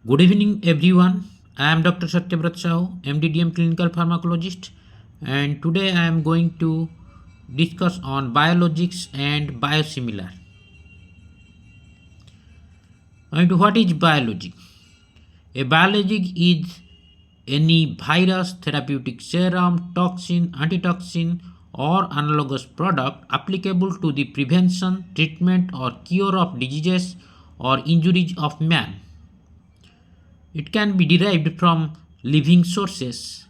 Good evening, everyone. I am Dr.satyabrata, MDDM clinical pharmacologist, and today I am going to discuss on biologics and biosimilar. And what is biologic? A biologic is any virus, therapeutic serum, toxin, antitoxin, or analogous product applicable to the prevention, treatment, or cure of diseases or injuries of man. It can be derived from living sources,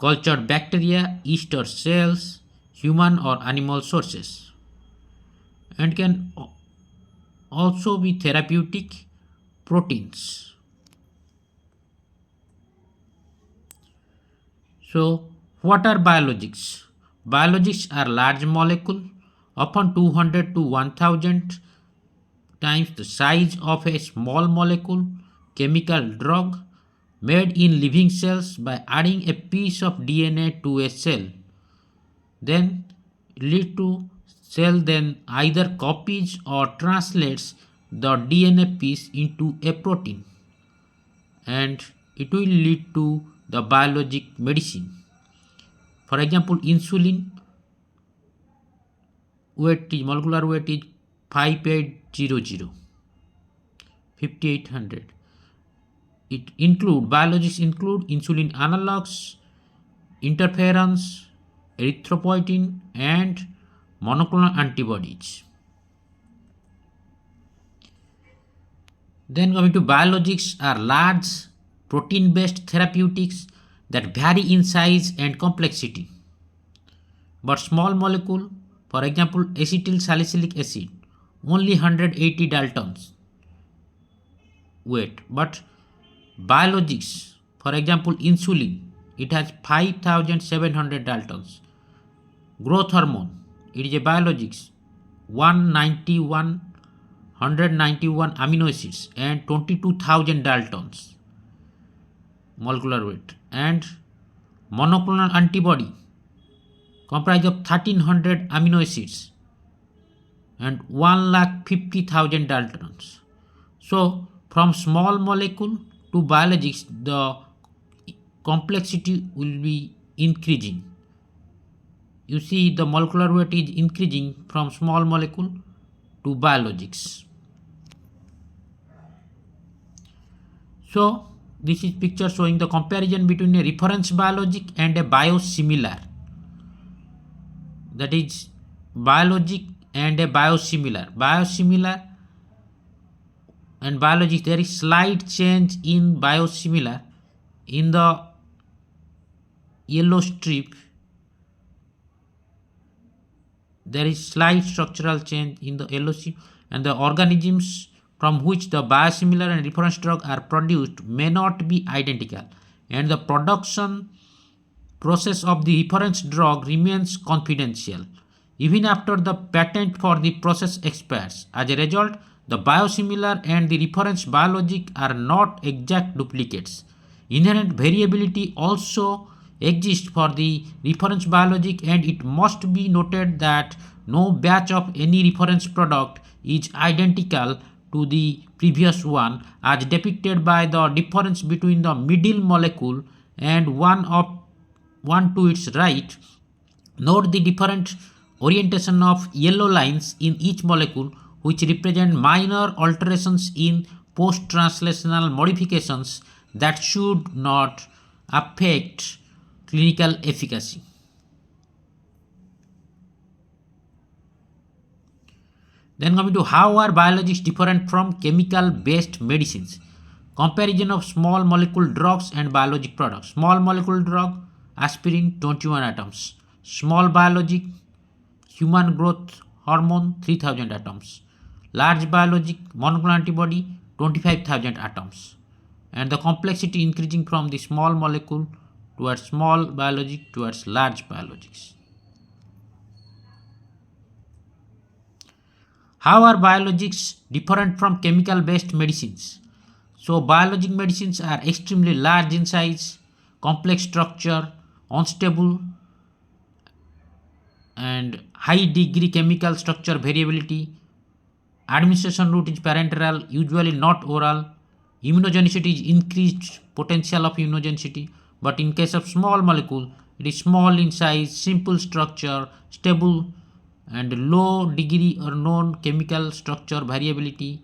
cultured bacteria, yeast or cells, human or animal sources, and can also be therapeutic proteins. So, what are biologics? Biologics are large molecule, often 200 to 1000 times the size of a small molecule chemical drug made in living cells by adding a piece of DNA to a cell. Then lead to cell then either copies or translates the DNA piece into a protein, and it will lead to the biologic medicine. For example, insulin molecular weight is 5800. Biologics include insulin analogs, interferons, erythropoietin, and monoclonal antibodies. Then coming to biologics are large protein-based therapeutics that vary in size and complexity. But small molecule, for example, acetyl salicylic acid, only 180 Daltons weight. But biologics, for example, insulin, it has 5700 Daltons. Growth hormone, it is a biologics, 191 amino acids and 22,000 Daltons molecular weight. And monoclonal antibody comprised of 1300 amino acids and 1,50,000 Daltons. So from small molecule to biologics, the complexity will be increasing. You see the molecular weight is increasing from small molecule to biologics. So this is picture showing the comparison between a reference biologic and a biosimilar. That is biologic and a biosimilar. Biosimilar and biologic, there is slight change in biosimilar in the yellow strip. There is slight structural change in the yellow strip, and the organisms from which the biosimilar and reference drug are produced may not be identical, and the production process of the reference drug remains confidential even after the patent for the process expires. As a result, the biosimilar and the reference biologic are not exact duplicates. Inherent variability also exists for the reference biologic, and it must be noted that no batch of any reference product is identical to the previous one, as depicted by the difference between the middle molecule and one to its right. Note the different orientation of yellow lines in each molecule, which represent minor alterations in post-translational modifications that should not affect clinical efficacy. Then coming to how are biologics different from chemical based medicines. Comparison of small molecule drugs and biologic products. Small molecule drug, aspirin 21 atoms. Small biologic, human growth hormone 3000 atoms. Large biologic, monoclonal antibody 25,000 atoms. And the complexity increasing from the small molecule towards small biologic towards large biologics. How are biologics different from chemical based medicines? So biologic medicines are extremely large in size, complex structure, unstable, and high degree chemical structure variability. Administration route is parenteral, usually not oral. immunogenicity is increased potential of immunogenicity, but in case of small molecule, it is small in size, simple structure, stable, and low degree or known chemical structure variability.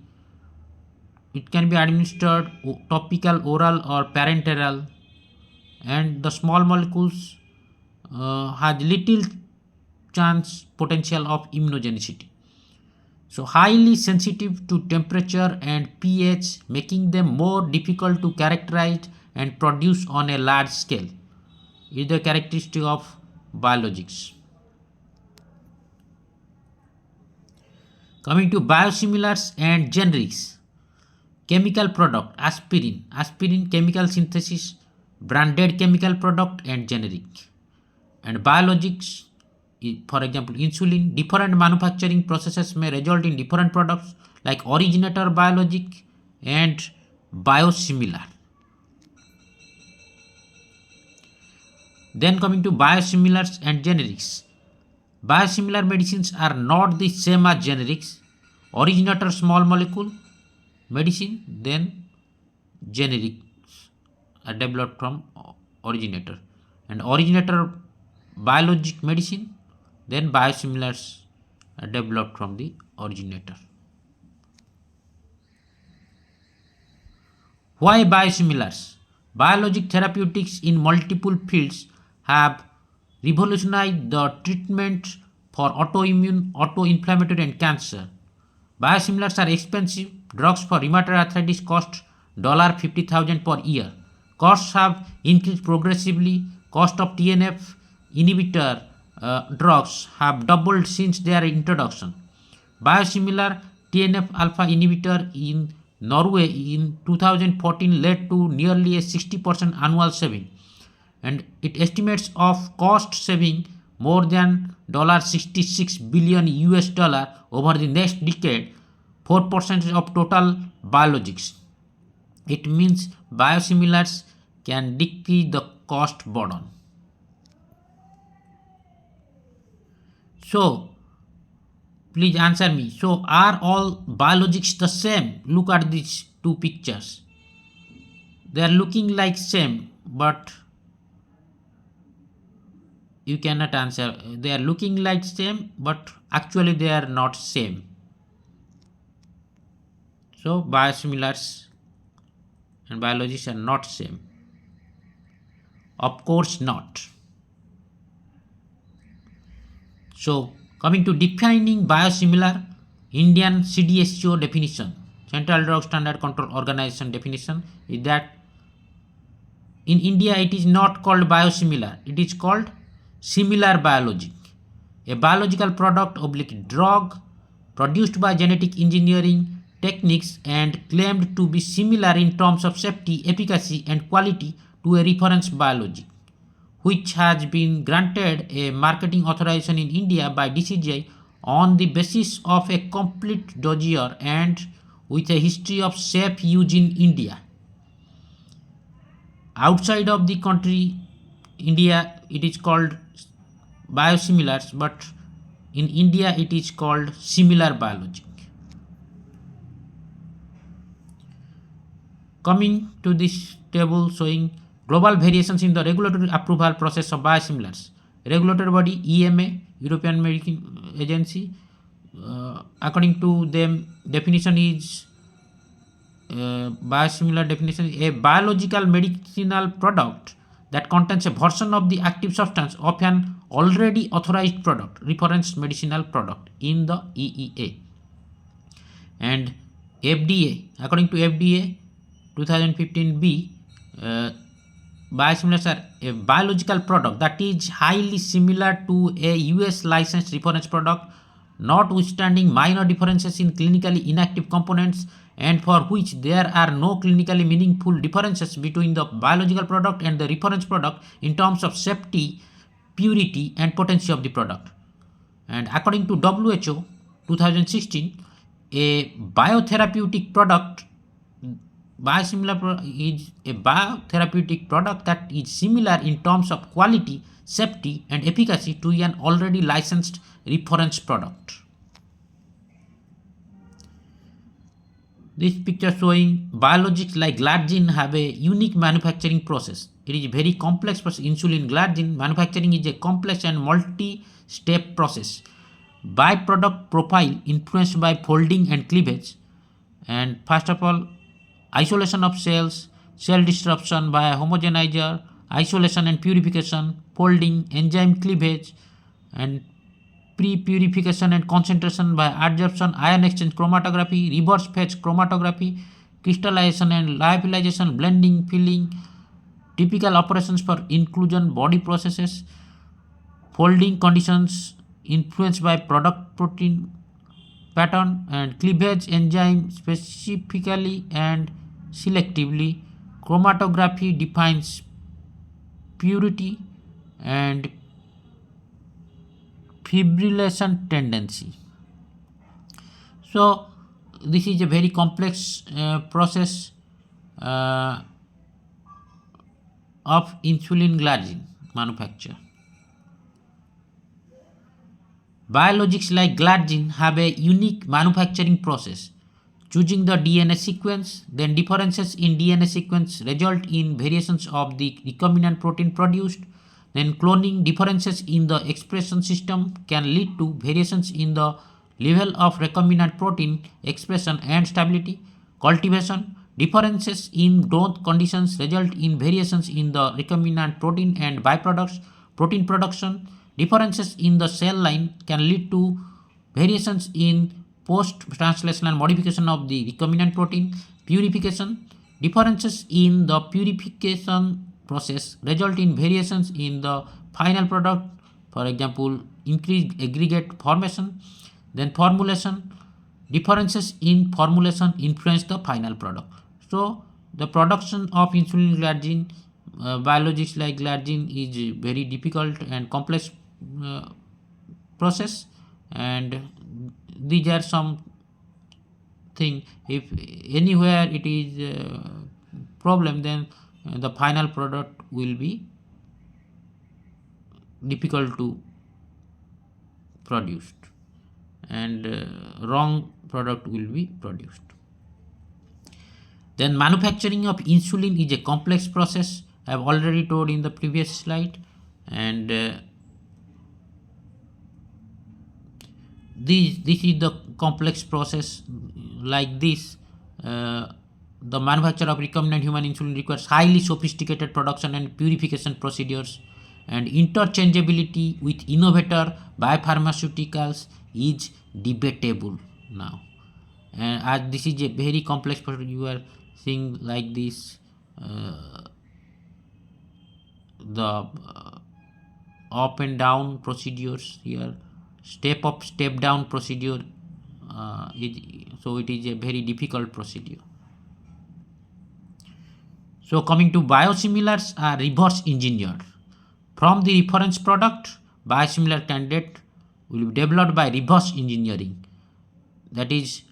It can be administered topical, oral, or parenteral, and the small molecules has little chance potential of immunogenicity. So highly sensitive to temperature and pH, making them more difficult to characterize and produce on a large scale, is the characteristic of biologics. Coming to biosimilars and generics. Chemical product, aspirin chemical synthesis, branded chemical product, and generic. And biologics, for example insulin, different manufacturing processes may result in different products like originator biologic and biosimilar. Then coming to biosimilars and generics. Biosimilar medicines are not the same as generics. Originator small molecule medicine, then generics are developed from originator, and originator biologic medicine, then biosimilars are developed from the originator. Why biosimilars? Biologic therapeutics in multiple fields have revolutionized the treatment for autoimmune, autoinflammatory, and cancer. Biosimilars are expensive. Drugs for rheumatoid arthritis cost $50,000 per year. Costs have increased progressively. Cost of TNF inhibitor drugs have doubled since their introduction. Biosimilar TNF alpha inhibitor in Norway in 2014 led to nearly a 60% annual saving, and it estimates of cost saving more than $66 billion over the next decade, 4% of total biologics. It means biosimilars can decrease the cost burden. So, please answer me. So, are all biologics the same? Look at these two pictures. They are looking like same, but you cannot answer. They are looking like same, but actually they are not same. So biosimilars and biologics are not same. Of course not. So coming to defining biosimilar, Indian CDSCO definition, Central Drug Standard Control Organization definition, is that in India it is not called biosimilar, it is called similar biologic. A biological product oblique drug produced by genetic engineering techniques and claimed to be similar in terms of safety, efficacy, and quality to a reference biologic, which has been granted a marketing authorization in India by DCGI on the basis of a complete dossier and with a history of safe use in India. Outside of the country, India, it is called biosimilars, but in India it is called similar biologic. Coming to this table showing global variations in the regulatory approval process of biosimilars. Regulatory body EMA, European Medicine Agency, according to them, definition is biosimilar definition is a biological medicinal product that contains a version of the active substance of an already authorized product, reference medicinal product in the EEA. And FDA, according to FDA 2015B, biosimilars are a biological product that is highly similar to a US licensed reference product, notwithstanding minor differences in clinically inactive components, and for which there are no clinically meaningful differences between the biological product and the reference product in terms of safety, purity, and potency of the product. And according to WHO 2016, a biotherapeutic product biosimilar is a biotherapeutic product that is similar in terms of quality, safety, and efficacy to an already licensed reference product. This picture showing biologics like glargine have a unique manufacturing process. It is a very complex process. Insulin glargine manufacturing is a complex and multi-step process. Byproduct profile influenced by folding and cleavage. And first of all, isolation of cells, cell disruption by a homogenizer, isolation and purification, folding, enzyme cleavage, and pre-purification and concentration by adsorption, ion exchange chromatography, reverse phase chromatography, crystallization and lyophilization, blending, filling, typical operations for inclusion body processes, folding conditions influenced by product protein pattern, and cleavage enzyme specifically and selectively. Chromatography defines purity and fibrillation tendency. So this is a very complex process uh, of insulin glargine manufacture. Biologics like glargine have a unique manufacturing process. Choosing the DNA sequence, then differences in DNA sequence result in variations of the recombinant protein produced. Then cloning differences in the expression system can lead to variations in the level of recombinant protein expression and stability. Cultivation differences in growth conditions result in variations in the recombinant protein and byproducts. Protein production differences in the cell line can lead to variations in post-translational modification of the recombinant protein. Purification differences in the purification process result in variations in the final product, for example increased aggregate formation. Then formulation differences in formulation influence the final product. So the production of insulin glargine, biologics like glargine is very difficult and complex uh, process, and these are some thing. If anywhere it is problem, then the final product will be difficult to produced, and wrong product will be produced. Then manufacturing of insulin is a complex process. I have already told in the previous slide, and this is the complex process. Like this, the manufacture of recombinant human insulin requires highly sophisticated production and purification procedures, and interchangeability with innovator biopharmaceuticals is debatable now. And as this is a very complex process, you are seeing like this, the up and down procedures here, step up step down procedure, so it is a very difficult procedure. So coming to biosimilars are reverse engineered. From the reference product, biosimilar candidate will be developed by reverse engineering. That is,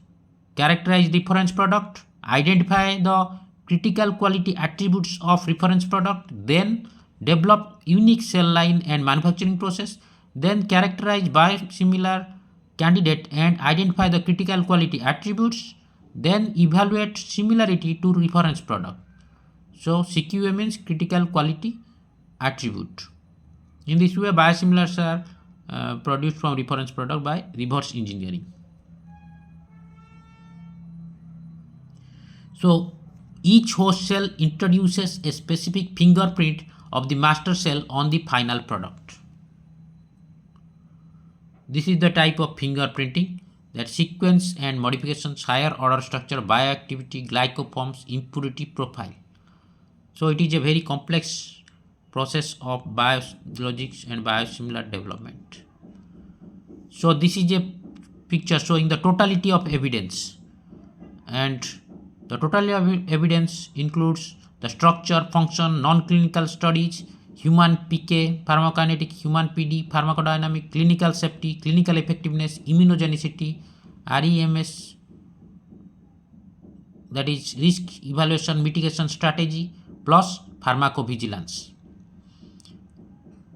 characterize reference product, identify the critical quality attributes of reference product, then develop unique cell line and manufacturing process, then characterize biosimilar candidate and identify the critical quality attributes, then evaluate similarity to reference product. So CQA means critical quality attribute. In this way, biosimilars are produced from reference product by reverse engineering. So each host cell introduces a specific fingerprint of the master cell on the final product. This is the type of fingerprinting, that sequence and modifications, higher order structure, bioactivity, glycoforms, impurity profile. So it is a very complex process of biologics and biosimilar development. So this is a picture showing the totality of evidence, and the totality of evidence includes the structure, function, non-clinical studies, human PK, pharmacokinetic, human PD, pharmacodynamic, clinical safety, clinical effectiveness, immunogenicity, REMS, that is risk evaluation mitigation strategy, plus pharmacovigilance.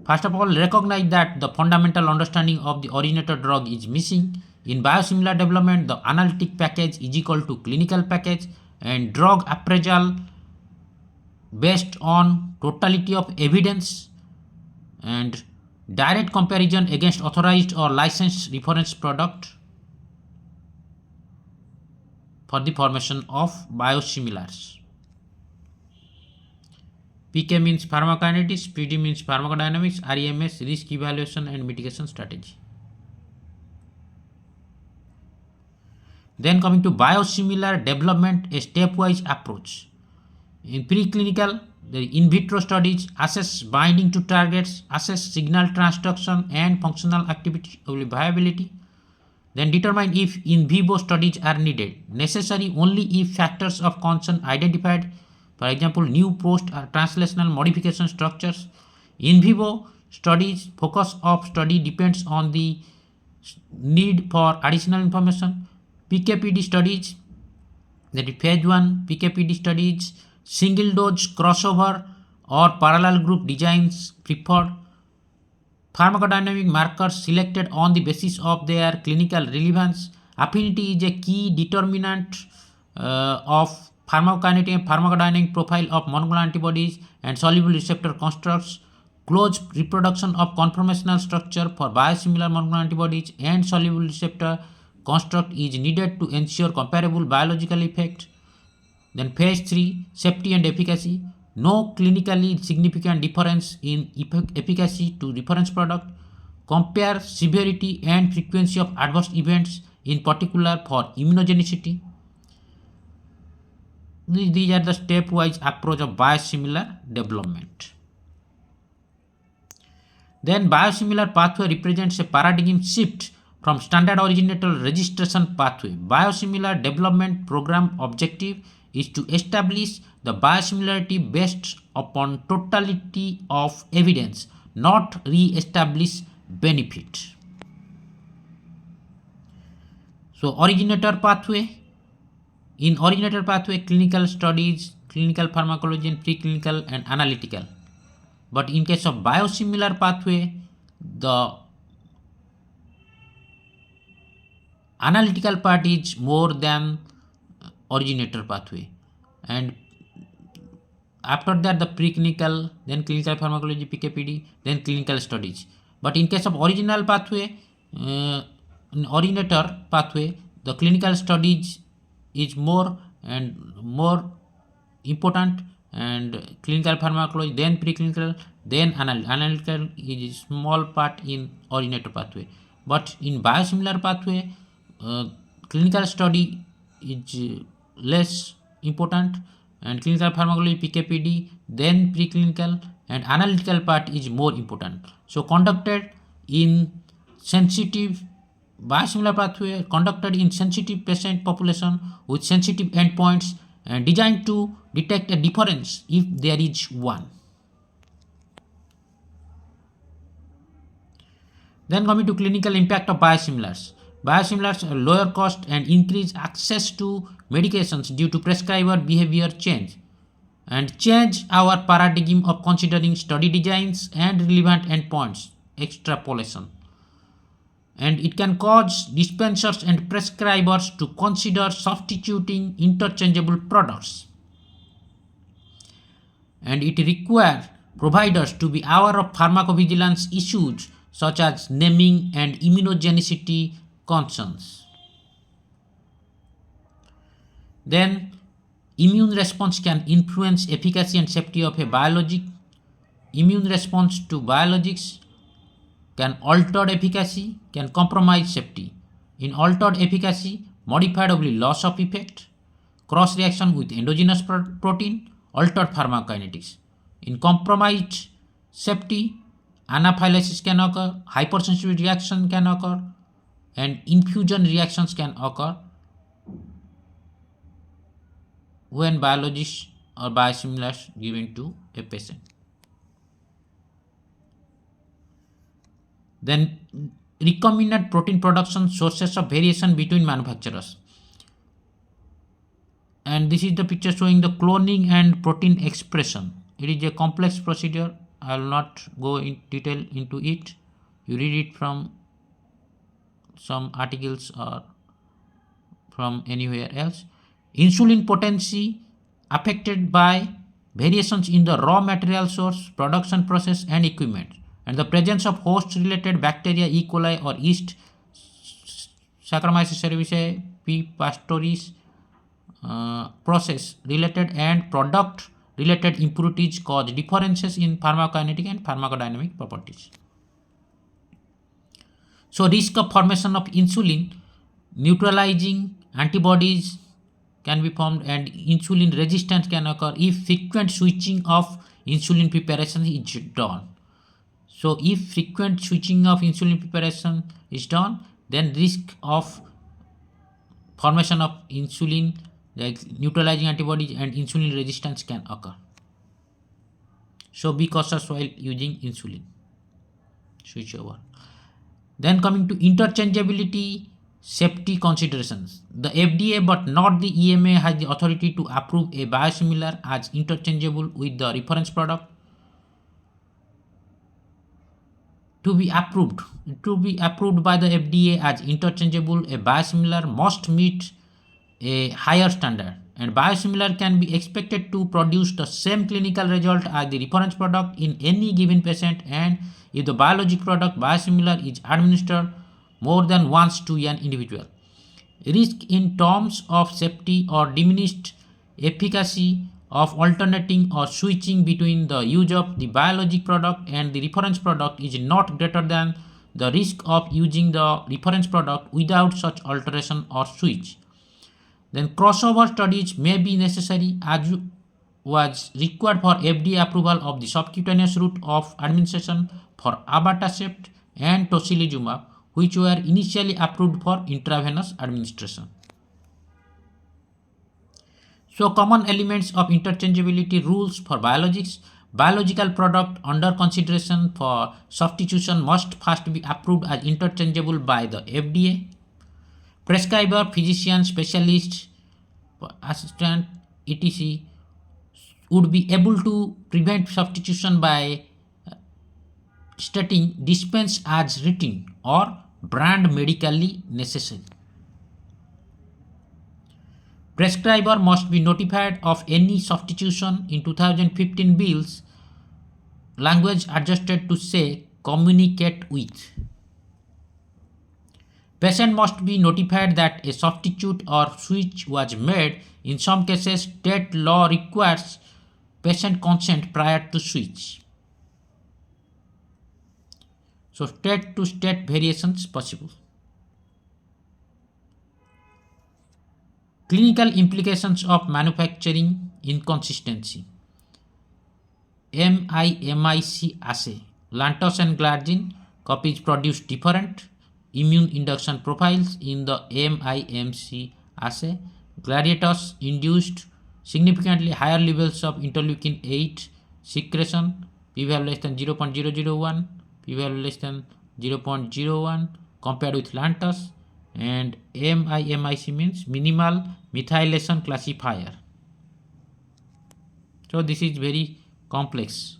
First of all, recognize that the fundamental understanding of the originator drug is missing. In biosimilar development, the analytic package is equal to clinical package, and drug appraisal based on totality of evidence and direct comparison against authorized or licensed reference product for the formation of biosimilars. PK means pharmacokinetics, PD means pharmacodynamics, REMS risk evaluation and mitigation strategy. Then coming to biosimilar development, a stepwise approach. In preclinical, the in vitro studies assess binding to targets, assess signal transduction and functional activity viability, then determine if in vivo studies are needed, necessary only if factors of concern identified, for example, new post or translational modification structures. In vivo studies, focus of study depends on the need for additional information. PKPD studies, that is phase 1 PKPD studies, single dose crossover or parallel group designs preferred. Pharmacodynamic markers selected on the basis of their clinical relevance. Affinity is a key determinant of pharmacokinetic and pharmacodynamic profile of monoclonal antibodies and soluble receptor constructs. Close reproduction of conformational structure for biosimilar monoclonal antibodies and soluble receptor construct is needed to ensure comparable biological effect. Then phase 3 safety and efficacy. No clinically significant difference in efficacy to reference product. Compare severity and frequency of adverse events, in particular for immunogenicity. These are the stepwise approach of biosimilar development. Then biosimilar pathway represents a paradigm shift from standard originator registration pathway. Biosimilar development program objective is to establish the biosimilarity based upon totality of evidence, not re-establish benefit. So originator pathway. In originator pathway, clinical studies, clinical pharmacology, and preclinical and analytical. But in case of biosimilar pathway, the analytical part is more than originator pathway, and after that the preclinical, then clinical pharmacology, PKPD, then clinical studies. But in case of original pathway, in originator pathway, the clinical studies is more important, and clinical pharmacology, then preclinical, then analytical is small part in originator pathway. But in biosimilar pathway, clinical study is less important, and clinical pharmacology, PKPD, then preclinical and analytical part is more important. So conducted in sensitive biosimilar pathway, conducted in sensitive patient population with sensitive endpoints and designed to detect a difference if there is one. Then coming to clinical impact of biosimilars. Biosimilars are lower cost and increase access to medications due to prescriber behavior change, and change our paradigm of considering study designs and relevant endpoints extrapolation. And it can cause dispensers and prescribers to consider substituting interchangeable products. And it requires providers to be aware of pharmacovigilance issues such as naming and immunogenicity concerns. Then immune response can influence efficacy and safety of a biologic. Immune response to biologics can alter efficacy, can compromise safety. In altered efficacy, modified loss of effect, cross reaction with endogenous protein, altered pharmacokinetics. In compromised safety, anaphylaxis can occur, hypersensitivity reaction can occur, and infusion reactions can occur when biologics or biosimilars given to a patient. Then recombinant protein production, sources of variation between manufacturers. And this is the picture showing the cloning and protein expression. It is a complex procedure. I will not go in detail into it. You read it from some articles or from anywhere else. Insulin potency affected by variations in the raw material source, production process, and equipment, and the presence of host-related bacteria, E. coli or yeast, Saccharomyces cerevisiae, P. pastoris, process related and product related impurities cause differences in pharmacokinetic and pharmacodynamic properties. So risk of formation of insulin neutralizing antibodies can be formed, and insulin resistance can occur if frequent switching of insulin preparation is done. So if frequent switching of insulin preparation is done, then risk of formation of insulin like neutralizing antibodies and insulin resistance can occur. So be cautious while using insulin. Switch over. Then coming to interchangeability safety considerations. The FDA but not the EMA has the authority to approve a biosimilar as interchangeable with the reference product. To be approved by the FDA as interchangeable, a biosimilar must meet a higher standard, and biosimilar can be expected to produce the same clinical result as the reference product in any given patient, and if the biologic product biosimilar is administered more than once to an individual. Risk in terms of safety or diminished efficacy of alternating or switching between the use of the biologic product and the reference product is not greater than the risk of using the reference product without such alteration or switch. Then crossover studies may be necessary as was required for FDA approval of the subcutaneous route of administration for abatacept and tocilizumab, which were initially approved for intravenous administration. So common elements of interchangeability rules for biologics. Biological product under consideration for substitution must first be approved as interchangeable by the FDA. Prescriber, physician, specialist, assistant, etc. would be able to prevent substitution by stating dispense as written or brand medically necessary. Prescriber must be notified of any substitution in 2015 bills, language adjusted to say communicate with. Patient must be notified that a substitute or switch was made. In some cases, state law requires patient consent prior to switch. So state to state variations possible. Clinical implications of manufacturing inconsistency. MIMIC assay. Lantus and Glargine copies produce different immune induction profiles in the MIMC assay. Gladiators induced significantly higher levels of interleukin 8 secretion, p-value less than 0.001, p-value less than 0.01 compared with Lantus, and MIMIC means minimal methylation classifier. So this is very complex.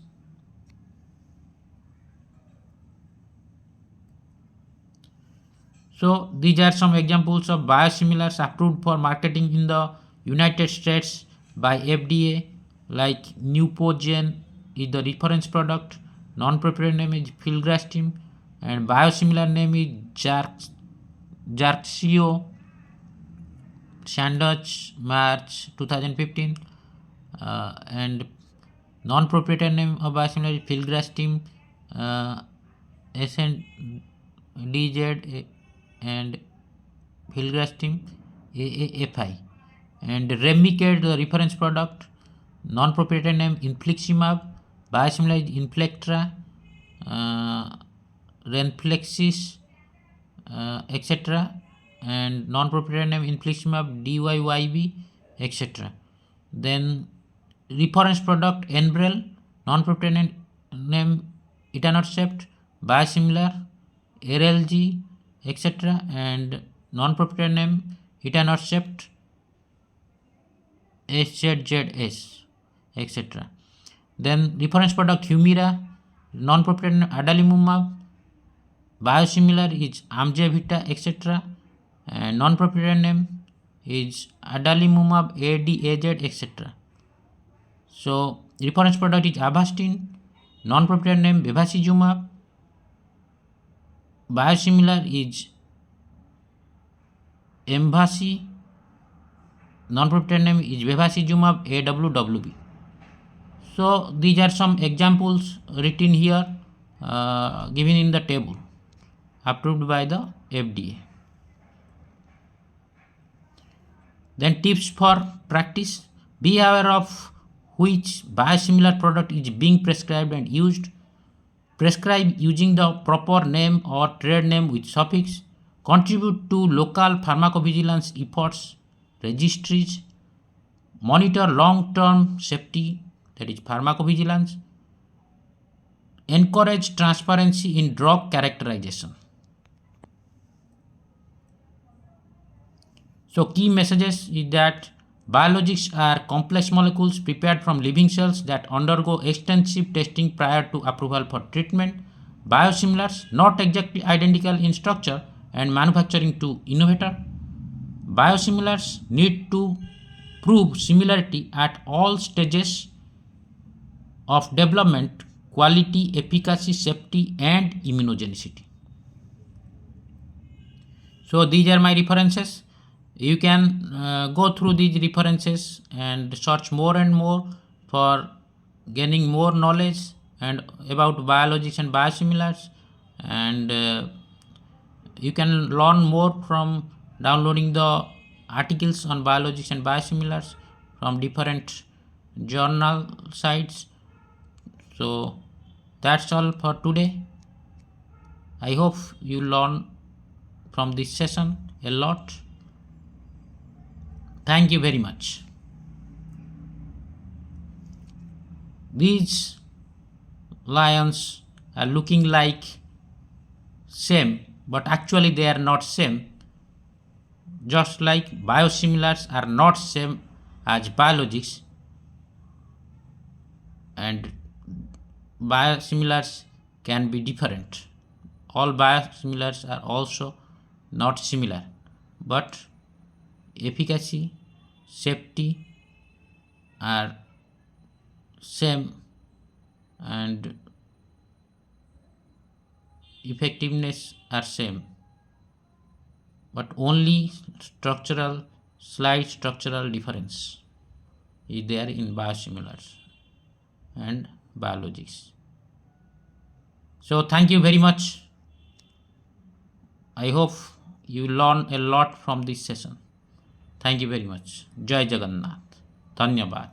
So these are some examples of biosimilars approved for marketing in the United States by FDA, like Neupogen is the reference product, non-proprietary name is filgrastim, and biosimilar name is Jarxio, Sandoz, March 2015, and non-proprietary name of biosimilar is filgrastim, SNDZ and filgrastim AAFI, and Remicade the reference product, non-proprietary name infliximab, biosimilar is Inflectra, Renflexis, etc., and non-proprietary name infliximab DYYB, etc. Then reference product Enbrel, non-proprietary name etanercept, biosimilar RLG, etc., and non-proprietary name etanercept SZZS, etc. Then reference product Humira, non-proprietary name adalimumab, biosimilar is Amjevita, etc. And non-proprietary name is adalimumab, ADAZ, etc. So reference product is Avastin, non-proprietary name bevacizumab, biosimilar is Emvasi, non-proprietary name is bevacizumab, AWWB. So these are some examples written here, given in the table, approved by the FDA. Then tips for practice: be aware of which biosimilar product is being prescribed and used. Prescribe using the proper name or trade name with suffix. Contribute to local pharmacovigilance efforts, registries. Monitor long-term safety, that is pharmacovigilance. Encourage transparency in drug characterization. So key messages is that biologics are complex molecules prepared from living cells that undergo extensive testing prior to approval for treatment. Biosimilars, not exactly identical in structure and manufacturing to innovator. Biosimilars need to prove similarity at all stages of development: quality, efficacy, safety, and immunogenicity. So these are my references. You can go through these references and search more and more for gaining more knowledge and about biologics and biosimilars, and you can learn more from downloading the articles on biologics and biosimilars from different journal sites. So that's all for today. I hope you learn from this session a lot. Thank you very much. These lions are looking like same, but actually they are not same. Just like biosimilars are not same as biologics, and biosimilars can be different. All biosimilars are also not similar, but efficacy, safety are same, and effectiveness are same, but only slight structural difference is there in biosimilars and biologics. So thank you very much. I hope you learn a lot from this session. Thank you very much. Jai Jagannath. Dhanyabad.